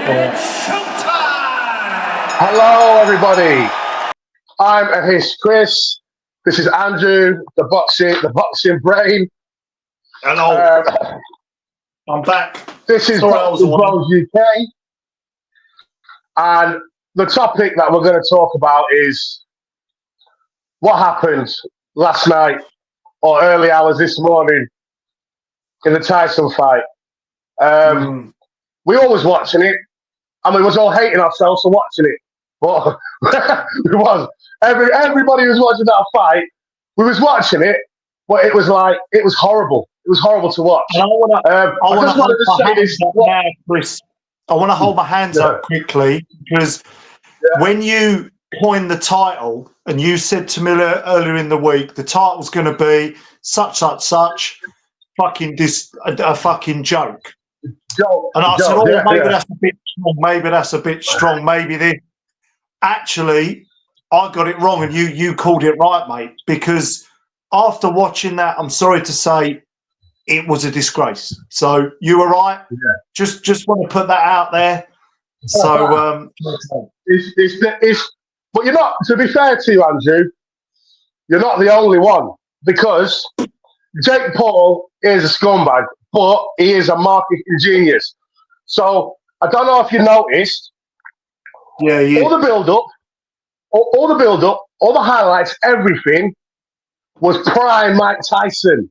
It's showtime! Hello, everybody. I'm his Chris. This is Andrew, the boxing brain. Hello. I'm back. This is Sorry, Boxing Bros UK. And the topic that we're going to talk about is what happened last night or early hours this morning in the Tyson fight. We always watching it, and we was all hating ourselves for watching it. But everybody was watching that fight. We was watching it, but it was horrible. It was horrible to watch. And I want to hold my hands up quickly because when you coined the title and you said to me earlier in the week the title's going to be such fucking a fucking joke. And I said, maybe that's a bit strong. Maybe that's a bit strong. Maybe this. Actually, I got it wrong, and you called it right, mate. Because after watching that, I'm sorry to say, it was a disgrace. So you were right. Yeah. Just want to put that out there. So but you're not. To be fair to you, Andrew, you're not the only one, because Jake Paul is a scumbag, but he is a marketing genius. So I don't know if you noticed. Yeah. All the build-up, all the highlights, everything was prime Mike Tyson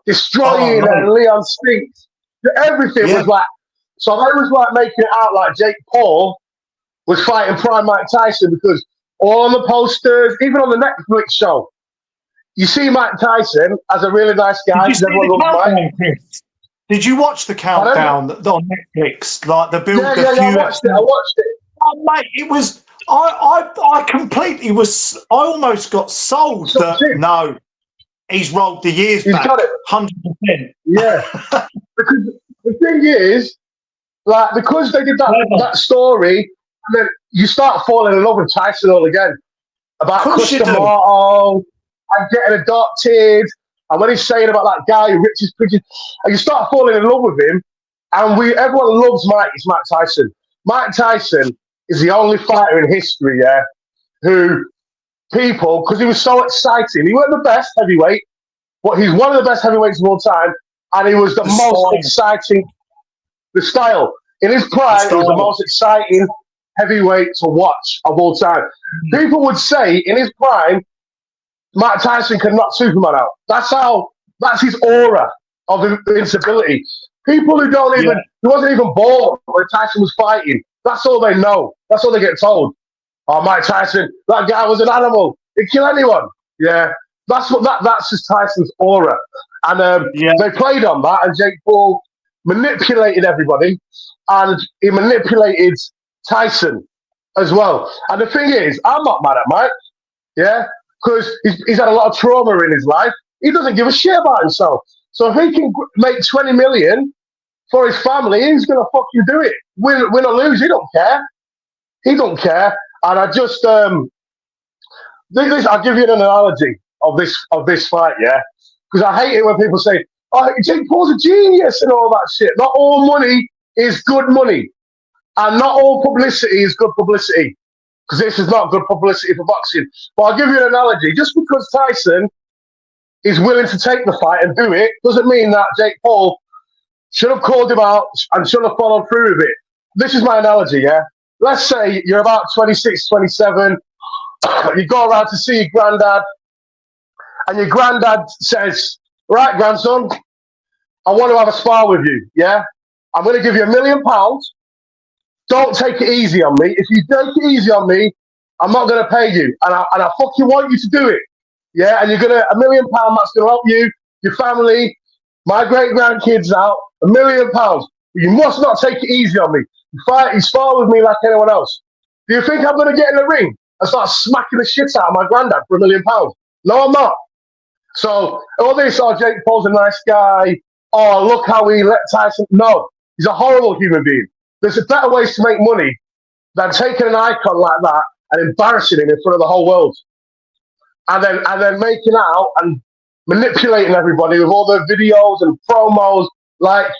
destroying Leon Spinks. Everything was like. So they was like making it out like Jake Paul was fighting prime Mike Tyson, because all on the posters, even on the Netflix show, you see Mike Tyson as a really nice guy. Did you watch the countdown on Netflix? Like the build. I watched it. Oh, mate, it was. I completely was. I almost got sold that. No, he's rolled the years back. Got it. 100%. Yeah. Because the thing is, like, because they did that story, and then you start falling in love with Tyson all again. About Customato and getting adopted, and when he's saying about that guy who ripped his pigeon, and you start falling in love with him, and everyone loves Mike. It's Mike Tyson. Mike Tyson is the only fighter in history, who people, because he was so exciting. He wasn't the best heavyweight, but he's one of the best heavyweights of all time, and he was the most exciting. The style in his prime, he was the most exciting heavyweight to watch of all time. People would say in his prime, Mike Tyson could knock Superman out. That's his aura of invincibility. People who he wasn't even born when Tyson was fighting. That's all they know. That's all they get told. Oh, Mike Tyson, that guy was an animal. He'd kill anyone. Yeah, that's just Tyson's aura. And they played on that, and Jake Paul manipulated everybody, and he manipulated Tyson as well. And the thing is, I'm not mad at Mike, because he's had a lot of trauma in his life. He doesn't give a shit about himself. So if he can make 20 million for his family, he's going to fucking do it. Win or lose, he don't care. He don't care. And I just, I'll give you an analogy of this fight, because I hate it when people say, oh, Jake Paul's a genius and all that shit. Not all money is good money. And not all publicity is good publicity. Because this is not good publicity for boxing. But I'll give you an analogy. Just because Tyson is willing to take the fight and do it, doesn't mean that Jake Paul should have called him out and should have followed through with it. This is my analogy, Let's say you're about 26, 27. You go around to see your granddad, and your granddad says, right, grandson, I want to have a spar with you, I'm going to give you £1 million. Don't take it easy on me. If you take it easy on me, I'm not going to pay you. And I fucking want you to do it. And you're going to, £1 million, that's going to help you, your family, my great-grandkids out, £1 million. You must not take it easy on me. You spar with me like anyone else. Do you think I'm going to get in the ring and start smacking the shit out of my granddad for £1 million? No, I'm not. So all this, Jake Paul's a nice guy. Oh, look how he let Tyson. No, he's a horrible human being. There's better ways to make money than taking an icon like that and embarrassing him in front of the whole world, and then making out and manipulating everybody with all the videos and promos, like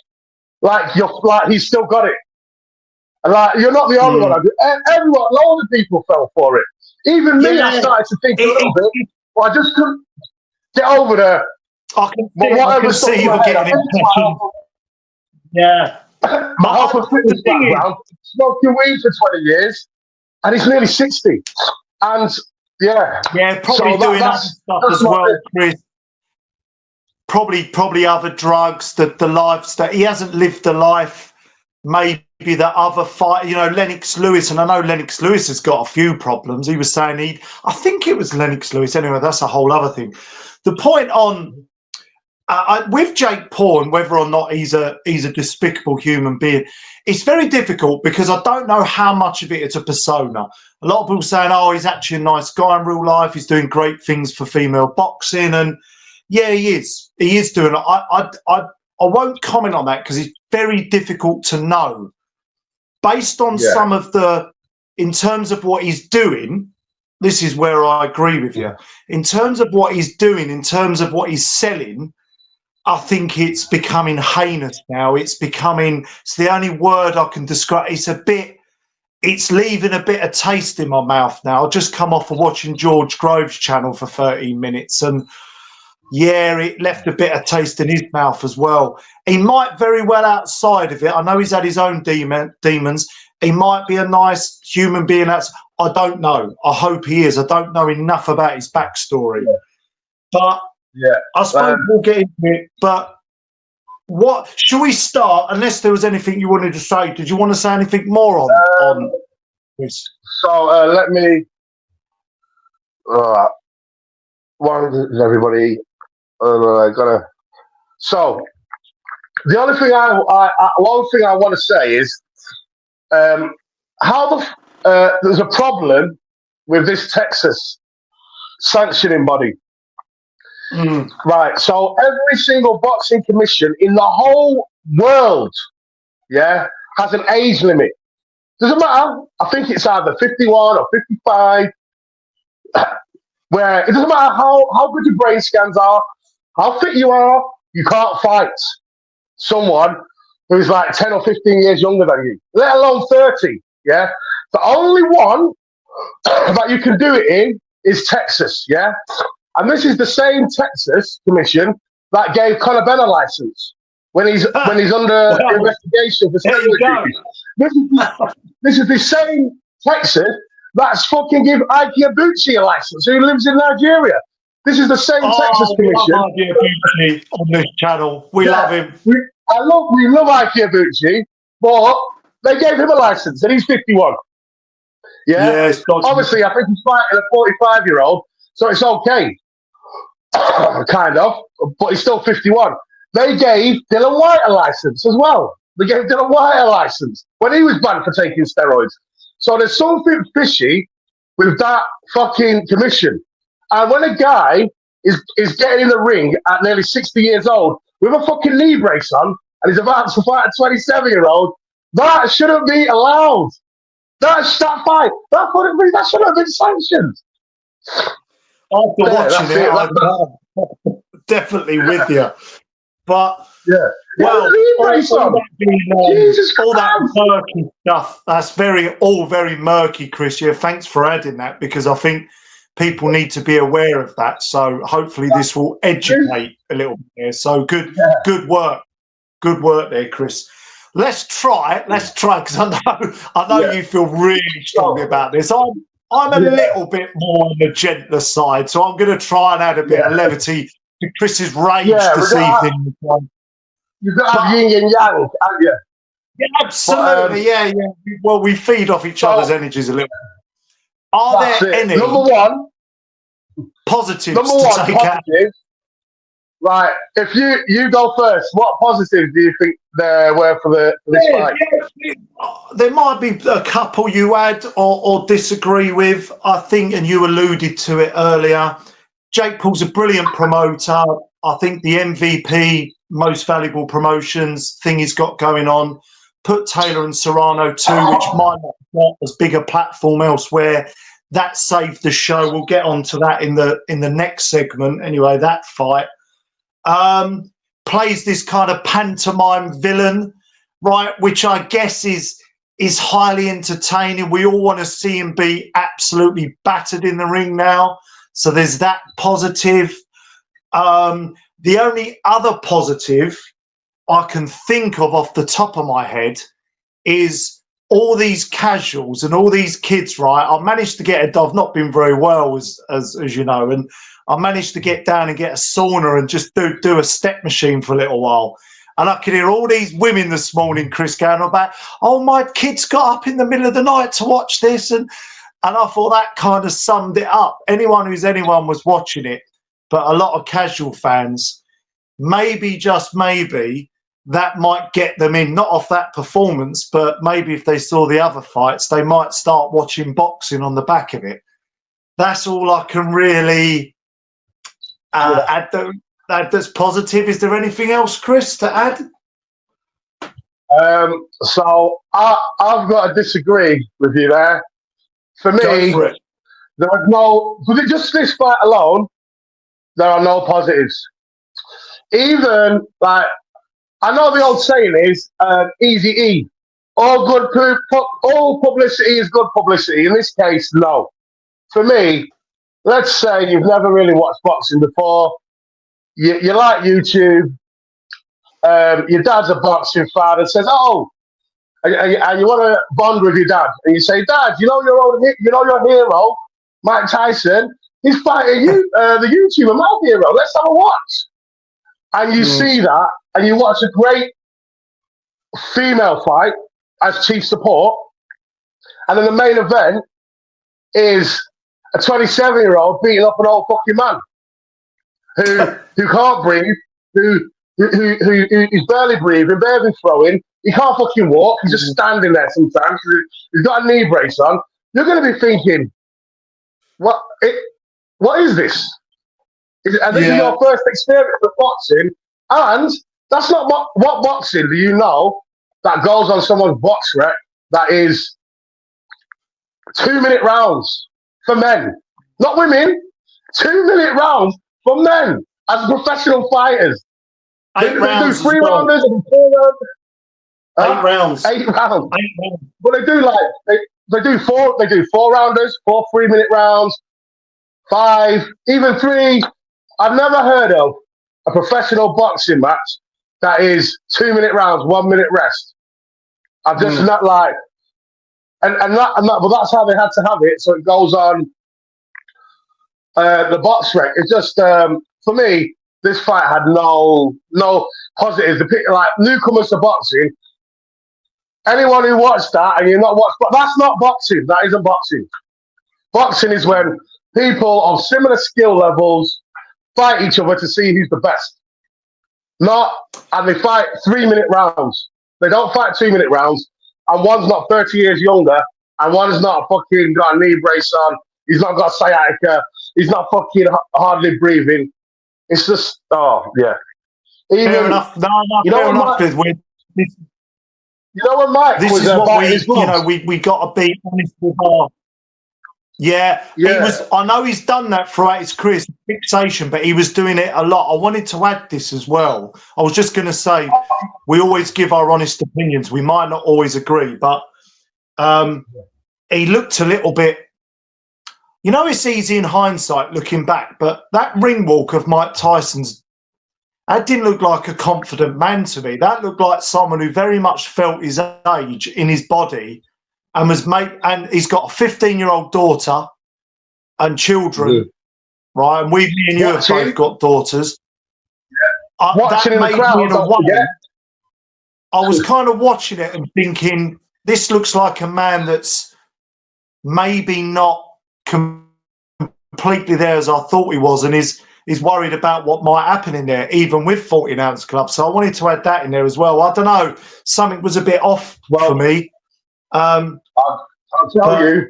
he's still got it. And like, you're not the only one. Everyone, loads of people fell for it. Even me, I started to think a little bit, but I just couldn't get over there. I can see you getting impressions. Yeah. My health and fitness background, smoking weed for 20 years, and he's nearly 60. And yeah. Probably doing other stuff as well, Chris. Probably other drugs, the lives that he hasn't lived the life, maybe that other fight, Lennox Lewis, and I know Lennox Lewis has got a few problems. He was saying I think it was Lennox Lewis, anyway, that's a whole other thing. The point on with Jake Paul and whether or not he's a despicable human being, it's very difficult because I don't know how much of it's a persona. A lot of people saying, oh, he's actually a nice guy in real life, he's doing great things for female boxing, and yeah, he is doing it. I won't comment on that because it's very difficult to know. Based on some of in terms of what he's doing, this is where I agree with you. In terms of what he's doing, in terms of what he's selling, I think it's becoming heinous now. It's the only word I can describe. It's leaving a bit of taste in my mouth now. I've just come off of watching George Grove's channel for 13 minutes and it left a bit of taste in his mouth as well. He might very well outside of it. I know he's had his own demons. He might be a nice human being. I don't know. I hope he is. I don't know enough about his backstory. But I suppose we'll get into it. But what should we start? Unless there was anything you wanted to say. Did you want to say anything more on this? So let me. Everybody. So the only thing one thing I want to say is how there's a problem with this Texas sanctioning body. Right. So every single boxing commission in the whole world, has an age limit. Doesn't matter. I think it's either 51 or 55. Where it doesn't matter how good your brain scans are, how fit you are, you can't fight someone who's like 10 or 15 years younger than you, let alone 30. Yeah. The only one that you can do it in is Texas. Yeah. And this is the same Texas commission that gave Conor Ben a license when he's under investigation for steroid use. This is the same Texas that's fucking give Ike Abuchi a license, who lives in Nigeria. This is the same Texas commission. Ike Abuchi on this channel. We love him. We love Ike Abuchi, but they gave him a license and he's 51. Yeah. Obviously, I think he's fighting a 45-year-old, so it's okay. Kind of, but he's still 51. They gave Dylan White a license as well. They gave Dylan White a license when he was banned for taking steroids. So there's something fishy with that fucking commission. And when a guy is getting in the ring at nearly 60 years old with a fucking knee brace on and he's about to fight a 27-year-old, that shouldn't be allowed. That fight. That shouldn't have been sanctioned. After watching it, I'm definitely with you. But all that murky stuff, that's all very murky, Chris. Yeah, thanks for adding that because I think people need to be aware of that. So hopefully this will educate a little bit there. So good work. Good work there, Chris. Let's try because I know you feel really strongly about this. I'm a little bit more on the gentler side, so I'm going to try and add a bit of levity to Chris's rage this evening. You've got to have yin and yang, haven't you? Yeah, absolutely. But, well, we feed off each other's energies a little bit. Are there any positives to take out? Right, if you go first, what positives do you think there were for this fight? There might be a couple you add or disagree with, I think, and you alluded to it earlier. Jake Paul's a brilliant promoter. I think the MVP, most valuable promotions thing he's got going on. Put Taylor and Serrano too, which might not be as big a platform elsewhere. That saved the show. We'll get onto that in the next segment. Anyway, that fight. Plays this kind of pantomime villain, right? Which I guess is is highly entertaining. We all want to see him be absolutely battered in the ring now. So there's that positive. The only other positive I can think of off the top of my head is all these casuals and all these kids, right? I managed to get I've not been very well, as you know, and I managed to get down and get a sauna and just do a step machine for a little while. And I could hear all these women this morning, Chris, going about, oh, my kids got up in the middle of the night to watch this. And I thought that kind of summed it up. Anyone was watching it, but a lot of casual fans, maybe, just maybe, that might get them in, not off that performance, but maybe if they saw the other fights, they might start watching boxing on the back of it. That's all I can really add. That's positive. Is there anything else, Chris, to add? So I've got to disagree with you there. For me, there are no, just this fight alone, there are no positives. Even, like, I know the old saying is, easy E. All publicity is good publicity. In this case, no. For me, let's say you've never really watched boxing before. You like YouTube. Your dad's a boxing fan and says, "Oh," and you want to bond with your dad, and you say, "Dad, you know your hero, Mike Tyson. He's fighting the YouTuber, my hero. Let's have a watch." And you see that, and you watch a great female fight as chief support, and then the main event is a 27-year-old beating up an old fucking man who can't breathe, who's barely breathing, barely throwing. He can't fucking walk. He's just standing there sometimes. He's got a knee brace on. You're going to be thinking, what is this? And this is your first experience with boxing, and that's not what boxing do you know that goes on someone's box rec that is 2-minute rounds for men, not women. 2-minute rounds for men as professional fighters. They do 3-rounders and 4 rounds. 8 rounds. But they do they do 4-rounders, 4 3-minute rounds, 5, even 3. I've never heard of a professional boxing match that is 2-minute rounds, 1-minute rest. I've just not like, and that, but that's how they had to have it. So it goes on the box rec. It's just for me, this fight had no positives. Like newcomers to boxing, anyone who watched that and you're not watched, but that's not boxing. That isn't boxing. Boxing is when people of similar skill levels fight each other to see who's the best. And they fight 3-minute rounds. They don't fight 2-minute rounds. And one's not 30 years younger, and one's not fucking got a knee brace on. He's not got sciatica. He's not fucking hardly breathing. It's just, yeah. Fair enough. Fair enough. You know when Mike this was is what we got to be honest with our. Yeah, he was. I know he's done that throughout his career, fixation, but he was doing it a lot. I wanted to add this as well. I was just going to say, we always give our honest opinions. We might not always agree, but he looked a little bit. You know, it's easy in hindsight looking back, but that ring walk of Mike Tyson's, that didn't look like a confident man to me. That looked like someone who very much felt his age in his body. And and he's got a 15-year-old daughter and children, right? And me and you have both got daughters. Watching that made me in a way. I was kind of watching it and thinking, this looks like a man that's maybe not completely there as I thought he was, and is worried about what might happen in there, even with 14-ounce clubs. So I wanted to add that in there as well. I don't know, something was a bit off for me. I'll tell you,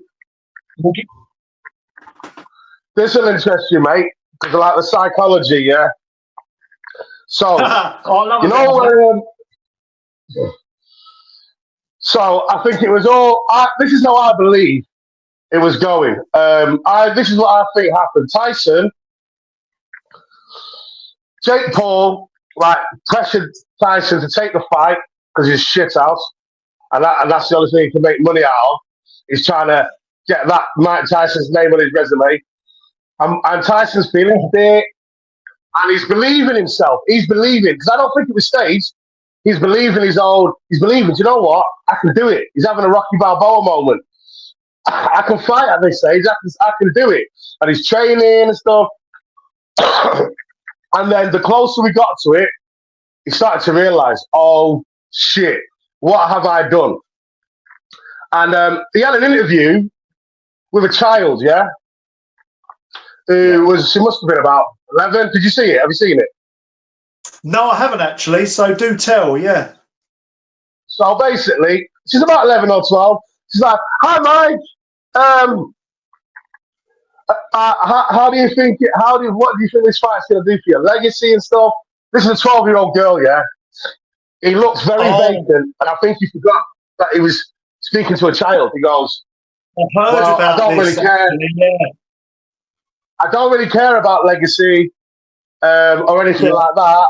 this will interest you, mate, because I like the psychology, yeah? So, you know, so I think it was all, this is how I believe it was going. This is what I think happened. Jake Paul, pressured Tyson to take the fight because he's shit house. and that's the only thing he can make money out of. He's trying to get that Mike Tyson's name on his resume. And Tyson's feeling big, and he's believing himself. He's believing, because I don't think it was staged. He's believing he's believing, do you know what? I can do it. He's having a Rocky Balboa moment. I can fight at this stage. I can do it. And he's training and stuff. And then the closer we got to it, he started to realize, oh, shit, what have I done? And he had an interview with a child, yeah? She must have been about 11. Did you see it? Have you seen it? No, I haven't actually, so do tell, yeah. So basically, she's about 11 or 12. She's like, hi, Mike. How do you think, what do you think this fight's going to do for your legacy and stuff? This is a 12-year-old girl, yeah? He looks very vacant, and I think he forgot that he was speaking to a child. He goes, I don't really care. I don't really care about legacy or anything like that.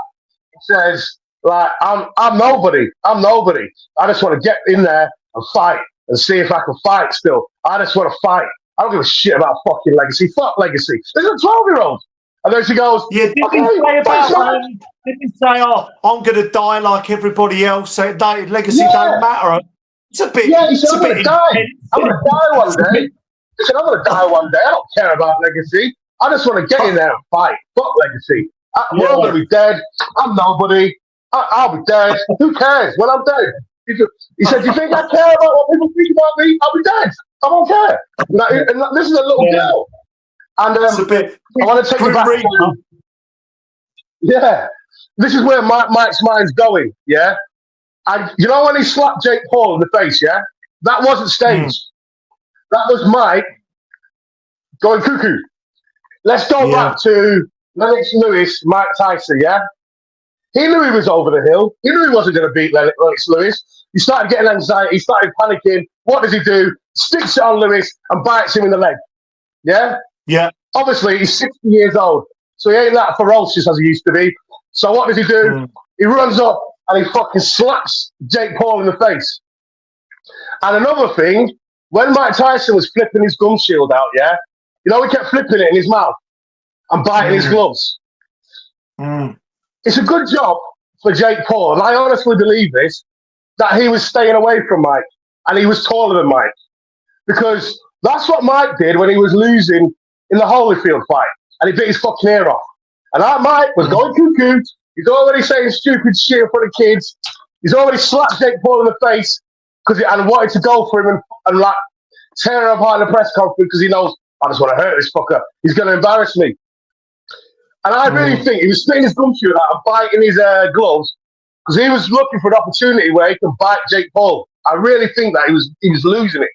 He says, like, I'm nobody. I'm nobody. I just want to get in there and fight and see if I can fight still. I just want to fight. I don't give a shit about fucking legacy. Fuck legacy. This is a 12-year-old. And then she goes, didn't he say, oh, I'm going to die like everybody else, so legacy don't matter. It's a bit... Yeah, he said, I'm going to die. I'm going to die one day. He said, I'm going to die one day. I don't care about legacy. I just want to get in there and fight. Fuck legacy. We're all going to be dead. I'm nobody. I'll be dead. Who cares when I'm dead? He said, do you think I care about what people think about me? I'll be dead. I don't care. And this is a little girl. And I want to take you back. Yeah. This is where Mike's mind's going, yeah? And you know when he slapped Jake Paul in the face, yeah? That wasn't staged. That was Mike going cuckoo. Let's go back to Lennox Lewis, Mike Tyson, yeah? He knew he was over the hill. He knew he wasn't going to beat Lennox Lewis. He started getting anxiety. He started panicking. What does he do? Sticks it on Lewis and bites him in the leg. Yeah? Yeah. Obviously, he's 60 years old, so he ain't that ferocious as he used to be. So what does he do? He runs up and he fucking slaps Jake Paul in the face. And another thing, when Mike Tyson was flipping his gum shield out, yeah? You know, he kept flipping it in his mouth and biting his gloves. It's a good job for Jake Paul, and I honestly believe this, that he was staying away from Mike, and he was taller than Mike. Because that's what Mike did when he was losing in the Holyfield fight, and he bit his fucking ear off. And that Mike was going cuckoo. He's already saying stupid shit in front of kids. He's already slapped Jake Paul in the face and wanted to go for him and like tear him apart in the press conference because he knows, I just want to hurt this fucker. He's going to embarrass me. And I really think he was spitting his gum shield out and biting his gloves because he was looking for an opportunity where he could bite Jake Paul. I really think that he was losing it.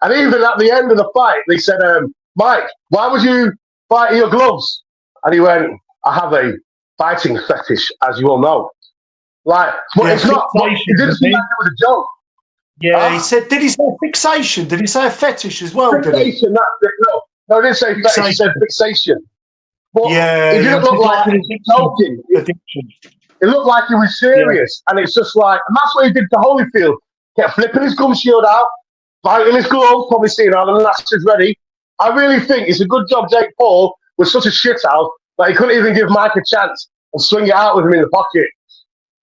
And even at the end of the fight, they said, Mike, why would you bite your gloves? And he went, I have a biting fetish, as you all know. Like, but it's not, it didn't seem like it was a joke. Yeah, he said, did he say fixation? Did he say a fetish as well? Fixation, that's it. No, he didn't say fetish, he said fixation. But it didn't look like he was joking. It looked like he was serious. And it's just like, and that's what he did to Holyfield. Kept flipping his gum shield out, biting his gloves, probably seeing how the last is ready. I really think it's a good job Jake Paul was such a shithouse that he couldn't even give Mike a chance and swing it out with him in the pocket.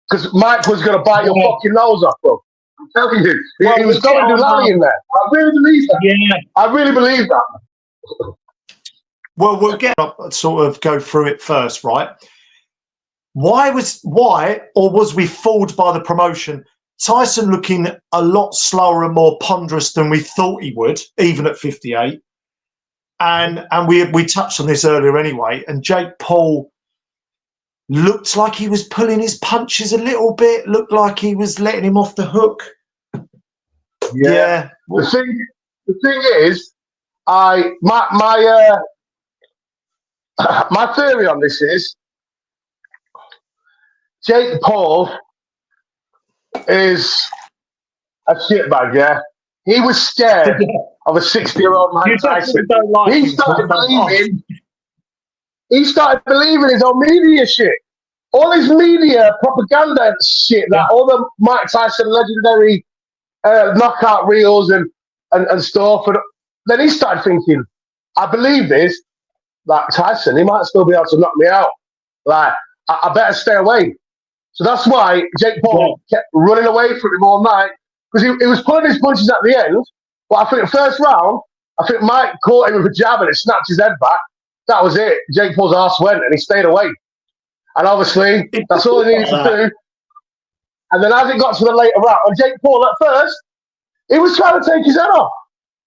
Because Mike was going to bite your fucking nose off, bro. I'm telling you. He was going to do Larry in there. I really believe that. Yeah. I really believe that. Well, we'll sort of go through it first, right? Why or was we fooled by the promotion? Tyson looking a lot slower and more ponderous than we thought he would, even at 58. And we touched on this earlier anyway. And Jake Paul looked like he was pulling his punches a little bit. Looked like he was letting him off the hook. Yeah. The thing is, my theory on this is Jake Paul is a shitbag, yeah? He was scared of a 60-year-old Mike Tyson. He started believing his own media shit. All his media propaganda shit that all the Mike Tyson legendary knockout reels and stuff. And then he started thinking, I believe this, like Tyson, he might still be able to knock me out. Like, I better stay away. So that's why Jake Paul kept running away from him all night, because he was pulling his punches at the end. But I think the first round, I think Mike caught him with a jab and it snapped his head back. That was it. Jake Paul's arse went and he stayed away. And obviously, that's all he needed to do. And then as it got to the later round, and Jake Paul at first, he was trying to take his head off.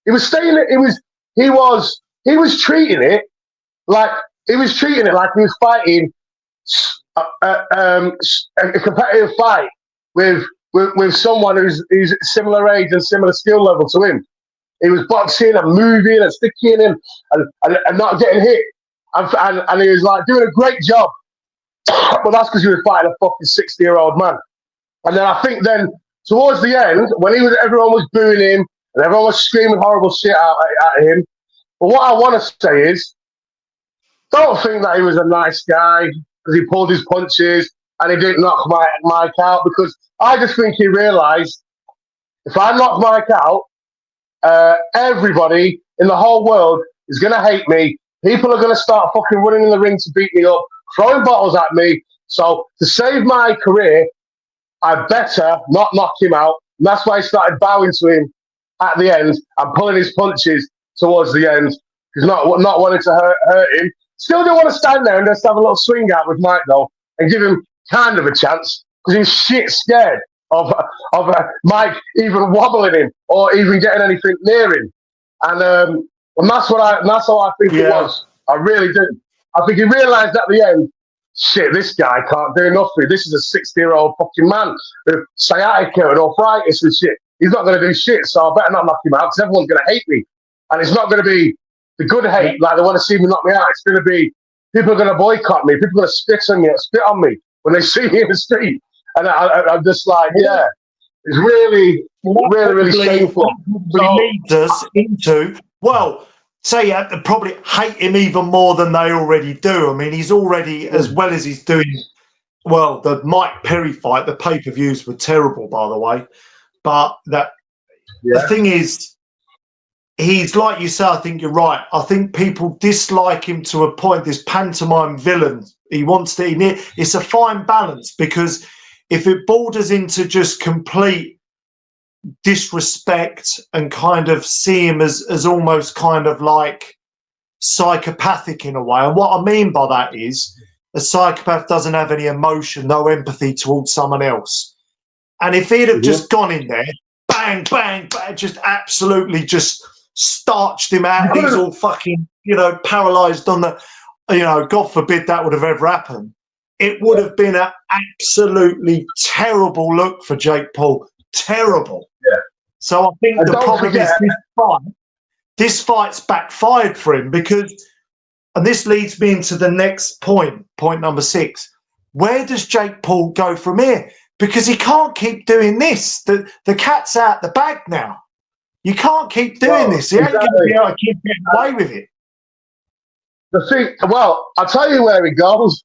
He was staying. He was treating it like he was fighting a competitive fight with someone who's similar age and similar skill level to him. He was boxing and moving and sticking and not getting hit. And he was like doing a great job. But that's because he was fighting a fucking 60-year-old man. And then I think then towards the end, when everyone was booing him and everyone was screaming horrible shit at him. But what I want to say is, don't think that he was a nice guy because he pulled his punches and he didn't knock Mike out, because I just think he realised, if I knock Mike out, everybody in the whole world is going to hate me. People are going to start fucking running in the ring to beat me up, throwing bottles at me. So to save my career, I better not knock him out. And that's why I started bowing to him at the end and pulling his punches towards the end, because not wanting to hurt him. Still didn't want to stand there and just have a little swing out with Mike, though, and give him kind of a chance, because he was shit scared of Mike even wobbling him or even getting anything near him. And that's how I think it was. I really do. I think he realised at the end, shit, this guy can't do nothing. This is a 60-year-old fucking man with sciatica and arthritis and shit. He's not going to do shit, so I better not knock him out, because everyone's going to hate me. And it's not going to be the good hate, like they want to see me knock me out. It's going to be, people are going to boycott me. People are going to spit on me when they see me in the street. And I'm just like, yeah, it's really, really shameful. But it leads us into, well, say you have to probably hate him even more than they already do. I mean, he's already, as well as he's doing, well, the Mike Perry fight, the pay-per-views were terrible, by the way. But the thing is, he's, like you say, I think you're right. I think people dislike him to a point, this pantomime villain. He wants to, it's a fine balance, because if it borders into just complete disrespect and kind of see him as almost kind of like psychopathic in a way. And what I mean by that is a psychopath doesn't have any emotion, no empathy towards someone else. And if he'd have just gone in there, bang, bang, bang, just absolutely just starched him out, he's all fucking, paralyzed on the, God forbid that would have ever happened. It would have been an absolutely terrible look for Jake Paul. Terrible. Yeah. So I think the problem is this fight's backfired for him, because, and this leads me into the next point number 6. Where does Jake Paul go from here? Because he can't keep doing this. The cat's out the bag now. You can't keep doing this. He ain't going to be able to keep getting away with it. The thing, well, I'll tell you where he goes.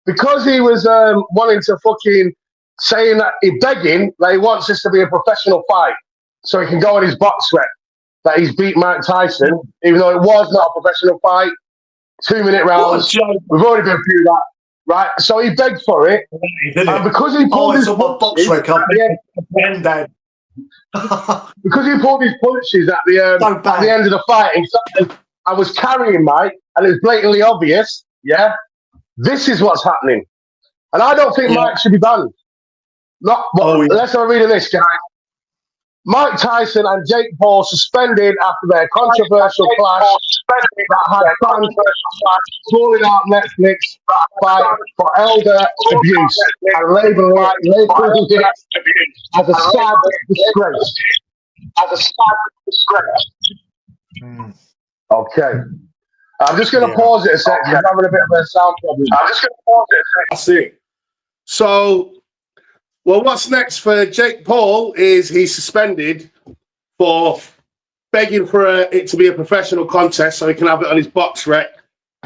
Because he was wanting to fucking saying that he's begging that he wants this to be a professional fight so he can go on his box rec that he's beat Mike Tyson, even though it was not a professional fight. 2-minute rounds. We've already been through that, right? So he begged for it. And because he pulled his punches at the because he pulled his punches at the end of the fight, exactly, I was carrying Mike, and it was blatantly obvious, this is what's happening. And I don't think Mike should be banned. Let's have a read of this, guys. Mike Tyson and Jake Paul suspended after their controversial clash that had fans calling out Netflix fight for elder abuse and labeling it as a sad disgrace. Okay. I'm just going to pause it a second. I'm having a bit of a sound problem. I see. So, well, what's next for Jake Paul is he's suspended for begging for it to be a professional contest so he can have it on his box rec,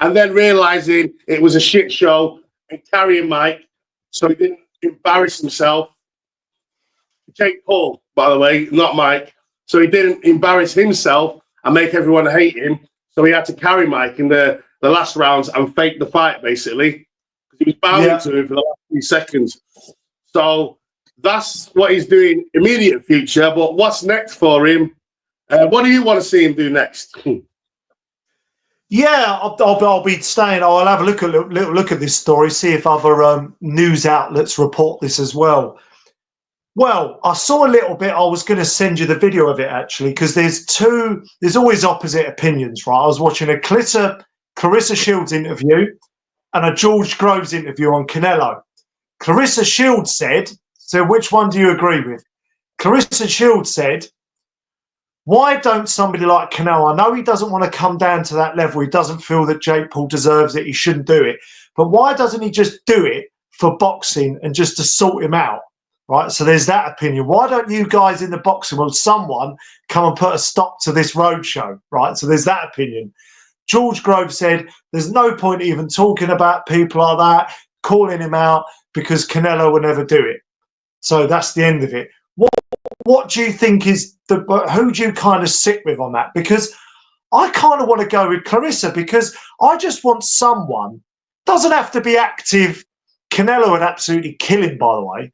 and then realising it was a shit show and carrying Mike so he didn't embarrass himself. Jake Paul, by the way, not Mike. So he didn't embarrass himself and make everyone hate him. So he had to carry Mike in the last rounds and fake the fight, basically. Because he was bowing to him for the last few seconds. So that's what he's doing immediate future. But what's next for him? What do you want to see him do next? Yeah, I'll be staying. I'll have a little look at this story, see if other news outlets report this as well. Well, I saw a little bit. I was going to send you the video of it, actually, because there's always opposite opinions, right? I was watching a Clarissa Shields interview and a George Groves interview on Canelo. Clarissa Shields said, so which one do you agree with? Clarissa Shields said, why don't somebody like Canelo, I know he doesn't want to come down to that level. He doesn't feel that Jake Paul deserves it. He shouldn't do it. But why doesn't he just do it for boxing and just to sort him out? Right, so there's that opinion. Why don't you guys in the boxing world, someone come and put a stop to this roadshow? Right, so there's that opinion. George Grove said there's no point even talking about people like that, calling him out, because Canelo will never do it. So that's the end of it. What do you think is who do you kind of sit with on that? Because I kind of want to go with Clarissa, because I just want someone, doesn't have to be active. Canelo would absolutely kill him, by the way.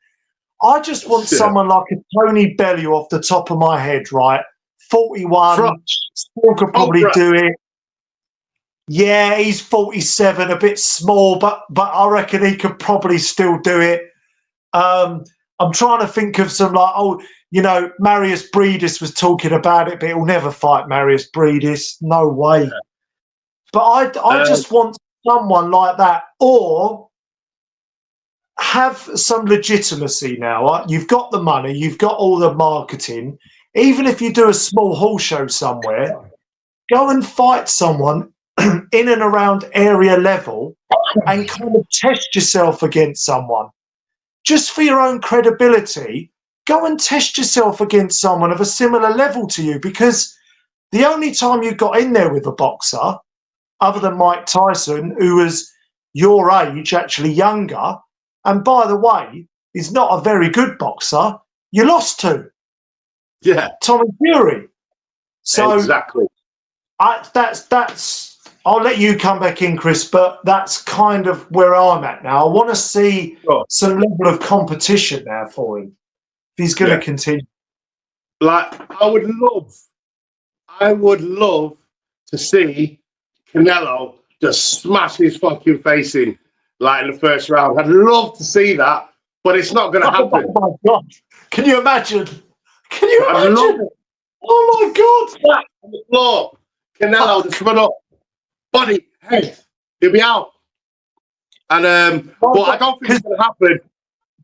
I just want someone like a Tony Bellew off the top of my head, right? 41, still could probably do it. Yeah, he's 47, a bit small, but I reckon he could probably still do it. I'm trying to think of some Marius Breedis was talking about it, but he'll never fight Marius Breedis. No way. But I just want someone like that, or have some legitimacy now. Right? You've got the money, you've got all the marketing. Even if you do a small hall show somewhere, go and fight someone in and around area level and kind of test yourself against someone. Just for your own credibility, go and test yourself against someone of a similar level to you, because the only time you got in there with a boxer, other than Mike Tyson, who was your age, actually younger, and by the way, he's not a very good boxer, you lost to. Yeah. Tommy Fury. So exactly. I'll let you come back in, Chris, but that's kind of where I'm at now. I want to see some level of competition now for him if he's going to continue. Like, I would love to see Canelo just smash his fucking face in, like in the first round. I'd love to see that, but it's not going to happen. Oh my God. Can you imagine? Can you imagine? Oh my God. On the floor. Canelo just run up. Body, head, he'll be out. And but I don't think it's going to happen.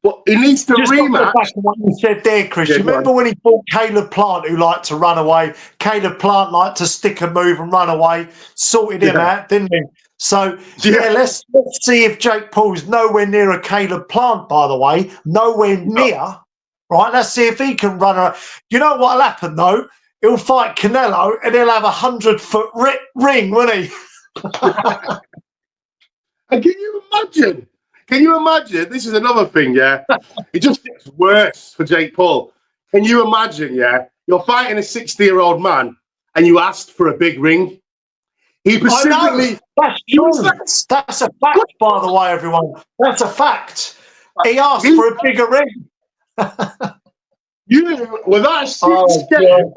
But he needs to rematch. Back to what you said there, Chris. You remember when he fought Caleb Plant, who liked to run away? Caleb Plant liked to stick and move and run away. Sorted him out, didn't he? So let's see if Jake Paul's nowhere near a Caleb Plant, by the way, nowhere near. Right? Let's see if he can run around. You know what'll happen though? He'll fight Canelo and he'll have 100-foot ring, won't he? And can you imagine? Can you imagine? This is another thing, yeah. It just gets worse for Jake Paul. Can you imagine, yeah? You're fighting a 60-year-old man and you asked for a big ring. He specifically. That's true. That's a fact, by the way, everyone. That's a fact. He asked for a bigger ring. You were that scared.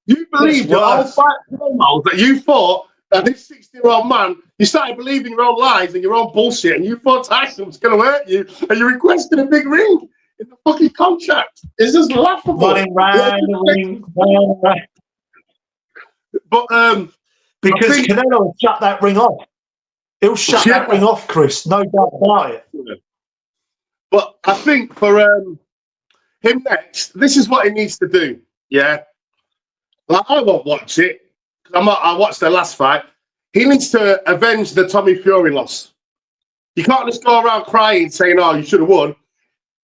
You believed your own fight promos that you thought that this 60-year-old man, you started believing your own lies and your own bullshit, and you thought Tyson was going to hurt you, and you requested a big ring in the fucking contract. It's just laughable. Running round the ring. But because Canelo will shut that ring off. He'll shut that ring off, Chris. No doubt about it. But I think for him next, this is what he needs to do. Yeah. Like, I won't watch it. I watched the last fight. He needs to avenge the Tommy Fury loss. You can't just go around crying saying, "Oh, you should have won."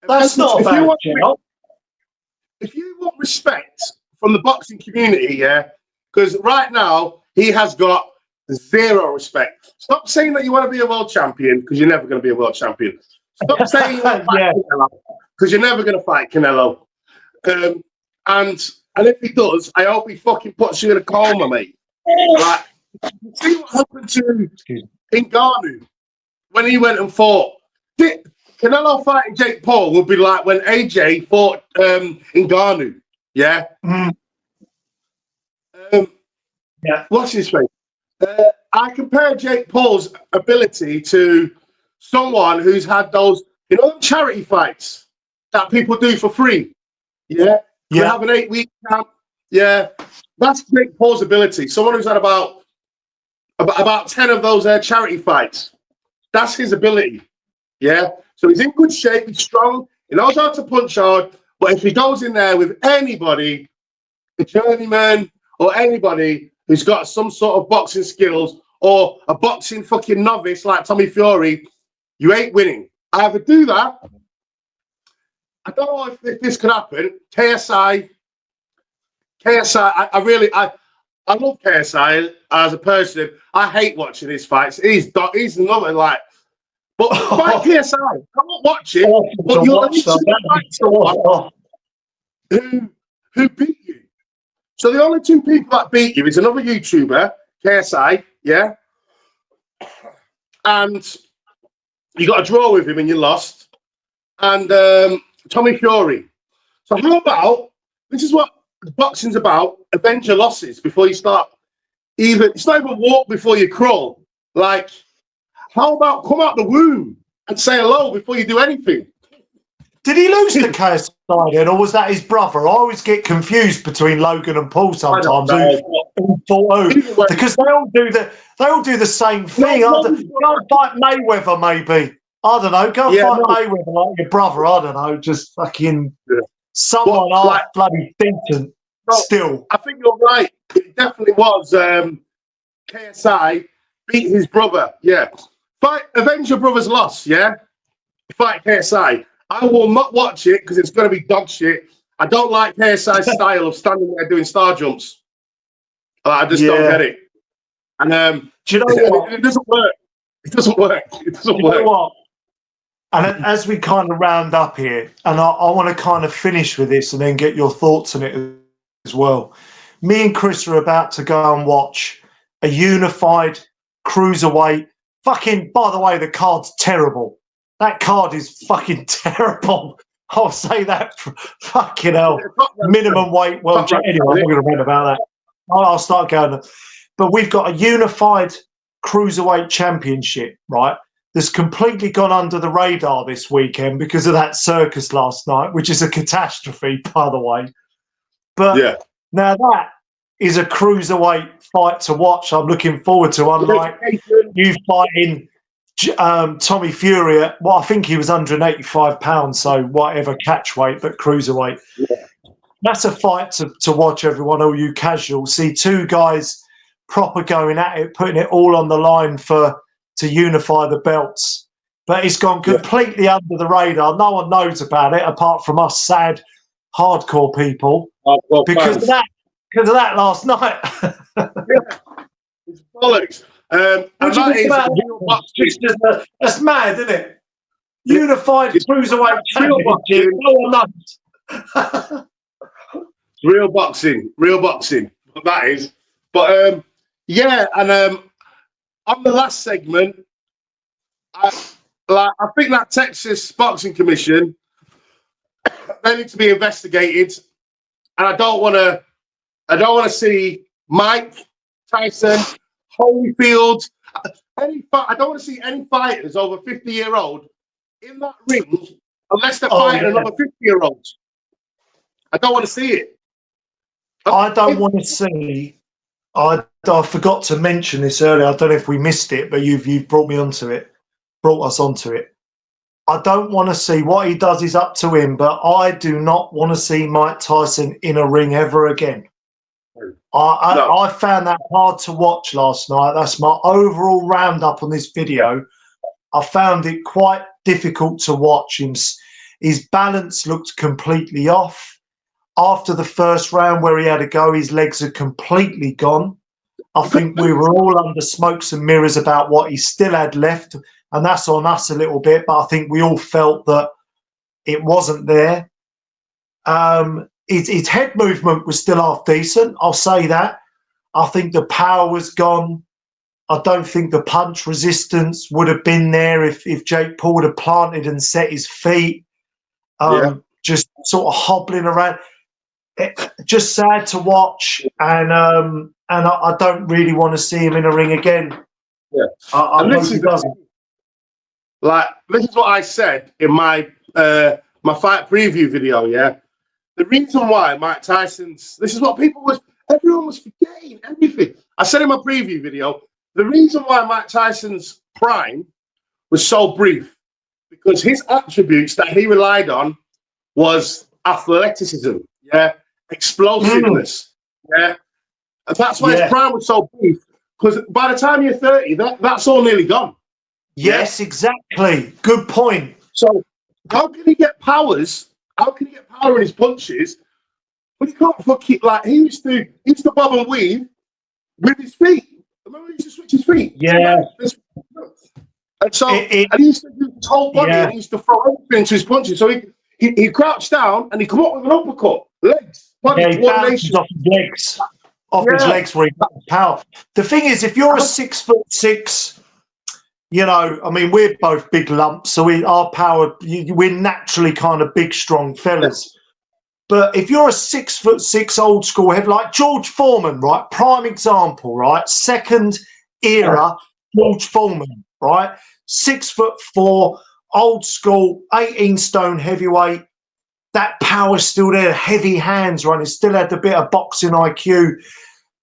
That's not bad. If you want respect from the boxing community, yeah, because right now he has got zero respect. Stop saying that you want to be a world champion, because you're never going to be a world champion. Stop saying you want to fight Canelo, because you're never going to fight Canelo. And if he does, I hope he fucking puts you in a coma, mate. Like, see what happened to Ngannou when he went and fought. Canelo fighting Jake Paul would be like when AJ fought Ngannou. Yeah. Mm. Yeah. What's his face? I compare Jake Paul's ability to someone who's had those, charity fights that people do for free. Yeah. We have an 8-week camp. Yeah. That's Jake Paul's ability. Someone who's had about 10 of those charity fights. That's his ability. Yeah. So he's in good shape. He's strong. He knows how to punch hard. But if he goes in there with anybody, a journeyman or anybody who's got some sort of boxing skills or a boxing fucking novice like Tommy Fury, you ain't winning. Either do that. I don't know if this could happen. KSI, I love KSI as a person. I hate watching his fights. He's another like. But fight KSI, I won't watch it. But you'll at least fight someone who beat you. So the only two people that beat you is another YouTuber, KSI, yeah, and you got a draw with him and you lost, and Tommy Fury. So how about this is what boxing's about: avenge your losses before you start. It's not even walk before you crawl. Like, how about come out the womb and say hello before you do anything? Did he lose to KSI then, or was that his brother? I always get confused between Logan and Paul sometimes. Who fought who? Because they all do the same thing. Go and fight Mayweather, maybe. I don't know. Go and fight Mayweather like your brother. I don't know. Just fucking someone half bloody decent. Still, I think you're right. It definitely was KSI beat his brother. Yeah, avenge your brother's loss. Yeah, fight KSI. I will not watch it because it's going to be dog shit. I don't like KSI's style of standing there doing star jumps. I just don't get it. And do you know what? It doesn't work. It doesn't work. It doesn't work. You know what? And as we kind of round up here, and I want to kind of finish with this and then get your thoughts on it as well. Me and Chris are about to go and watch a unified cruiserweight. Fucking, by the way, the card's terrible. That card is fucking terrible. I'll say that. Fucking hell. Minimum weight. Well, anyway, I'm not going to read about that. I'll start going. But we've got a unified cruiserweight championship, right? That's completely gone under the radar this weekend because of that circus last night, which is a catastrophe, by the way. But now that is a cruiserweight fight to watch. I'm looking forward to, unlike you fighting Tommy Fury at, well, I think he was 185 pounds, so whatever catch weight, but cruiserweight. That's a fight to watch, everyone, all you casuals. See two guys proper going at it, putting it all on the line to unify the belts. But it's gone completely under the radar. No one knows about it apart from us sad hardcore people because of that last night. It's bollocks. That's mad, isn't it? Unified cruiserweight championship. Real boxing. That is. But and on the last segment, I think that Texas Boxing Commission, they need to be investigated, and I don't want to see Mike Tyson, Holyfield, I don't want to see any fighters over 50-year-old in that ring unless they're fighting another 50-year-old. I don't want to see it. I don't want to see. I forgot to mention this earlier. I don't know if we missed it, but you've brought us onto it. I don't want to see what he does is up to him, but I do not want to see Mike Tyson in a ring ever again. I found that hard to watch last night. That's my overall roundup on this video. I found it quite difficult to watch. His balance looked completely off. After the first round where he had a go, his legs had completely gone. I think we were all under smokes and mirrors about what he still had left, and that's on us a little bit, but I think we all felt that it wasn't there. his head movement was still half decent. I'll say that. I think the power was gone. I don't think the punch resistance would have been there if Jake Paul would have planted and set his feet, just sort of hobbling around. Just sad to watch, and I don't really want to see him in a ring again. Yeah, I hope he doesn't. Like, this is what I said in my my fight preview video. Yeah, the reason why Mike Tyson's, this is what everyone was forgetting everything. I said in my preview video, the reason why Mike Tyson's prime was so brief, because his attributes that he relied on was athleticism, explosiveness, and that's why his prime was so brief. Because by the time you're 30, that's all nearly gone. Yes, exactly. Good point. So how can he get powers? How can he get power in his punches? But he can't fucking, like, he used to bob and weave with his feet. Remember, he used to switch his feet. Yeah. And so and he used to do his whole body, and he used to throw everything into his punches. So he crouched down and he come up with an uppercut, legs, body coordination. Off his legs. His legs where he got power. The thing is, if you're a 6'6", you know, I mean, we're both big lumps, so our power, we're naturally kind of big, strong fellas. But if you're a 6'6" old school head, like George Foreman, right? Prime example, right? Second era George Foreman, right? 6'4", old school, 18 stone heavyweight. That power's still there, heavy hands, right? He still had a bit of boxing IQ.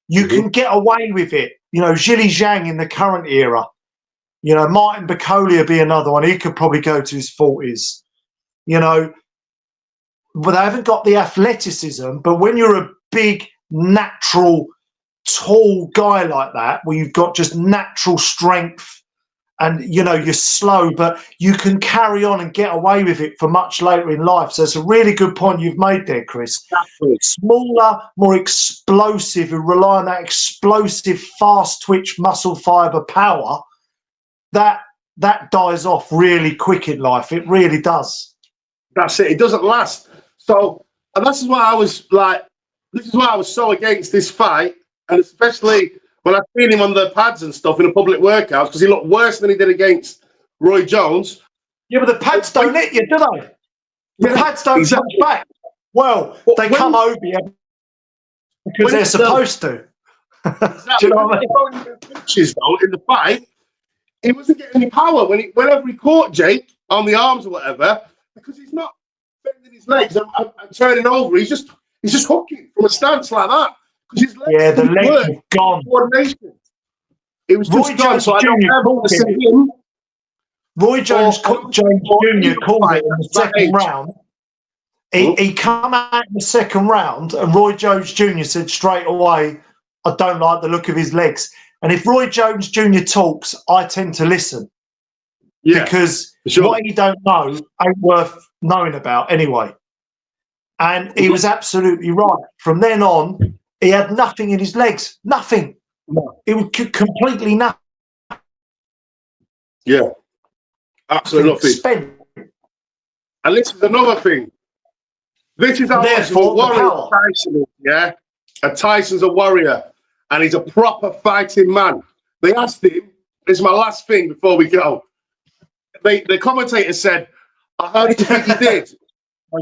You can get away with it. You know, Zhili Zhang in the current era. You know, Martin Bakole would be another one. He could probably go to his 40s. You know, but they haven't got the athleticism. But when you're a big, natural, tall guy like that, where you've got just natural strength and, you know, you're slow, but you can carry on and get away with it for much later in life. So it's a really good point you've made there, Chris. Exactly. Smaller, more explosive, and rely on that explosive, fast twitch muscle fiber power, that dies off really quick in life. It really does. That's it. It doesn't last. So, and this is why I was so against this fight, and especially when I seen him on the pads and stuff in a public workout, because he looked worse than he did against Roy Jones. Yeah, but the pads don't hit you, do they? The pads don't touch back. Well, they come over you because they're supposed to. Exactly. Do you know what I mean? Punches, though, in the fight, he wasn't getting any power whenever he caught Jake on the arms or whatever, because he's not bending his legs and turning over. He's just hooking from a stance like that. His legs the legs are gone. Coordination. It was just gone. So I don't ever want to see him. Roy Jones Jr. called it in the second round. He come out in the second round, and Roy Jones Jr. said straight away, I don't like the look of his legs. And if Roy Jones Jr. talks, I tend to listen. Yeah, because what he don't know ain't worth knowing about anyway. And he was absolutely right. From then on, he had nothing in his legs. Nothing. No. It was completely nothing. Yeah. Absolutely nothing. Spent. And this is another thing. This is how much of a warrior Tyson is, yeah? And Tyson's a warrior. And he's a proper fighting man. They asked him, this is my last thing before we go. The commentator said, I heard you think you did.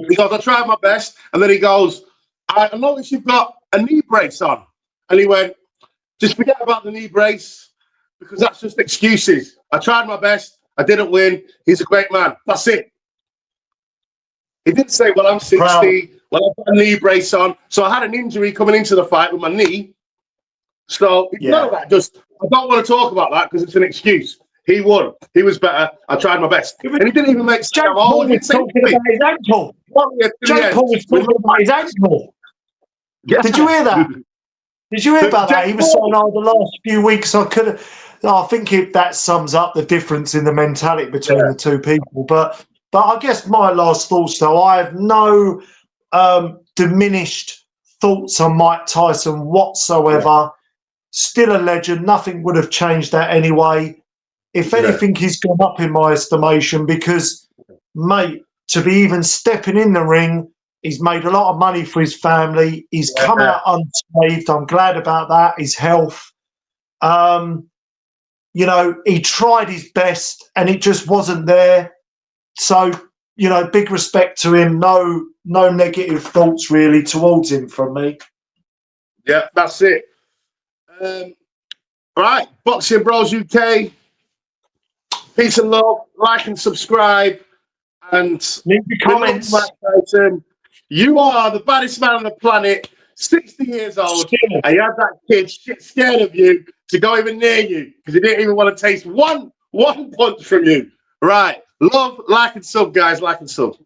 He goes, I tried my best. And then he goes, I noticed you've got a knee brace on. And he went, just forget about the knee brace, because that's just excuses. I tried my best. I didn't win. He's a great man. That's it. He didn't say, well, I'm 60. Proud. Well, I've got a knee brace on. So I had an injury coming into the fight with my knee. So none of that. Just, I don't want to talk about that because it's an excuse. He won. He was better. I tried my best. And he didn't even make sense. Jake Paul was talking about his ankle. Jake Paul was talking about his ankle. Yeah. Did you hear that? Did you hear about that? He was saying, the last few weeks I could have... I think that sums up the difference in the mentality between the two people. But I guess my last thoughts, though, I have no diminished thoughts on Mike Tyson whatsoever. Yeah. Still a legend. Nothing would have changed that anyway. If anything, he's gone up in my estimation because, mate, to be even stepping in the ring He's made a lot of money for his family. He's come out unscathed. I'm glad about that. His health. You know, he tried his best and it just wasn't there. So, you know, big respect to him. No negative thoughts really towards him from me. Yeah, that's it. Right, Boxing Bros UK. Peace and love. Like and subscribe. And leave your comments. Tyson. You are the baddest man on the planet. 60 years old. Still. And you had that kid shit scared of you to go even near you because he didn't even want to taste one punch from you. Right. Love, like, and sub, guys. Like and sub.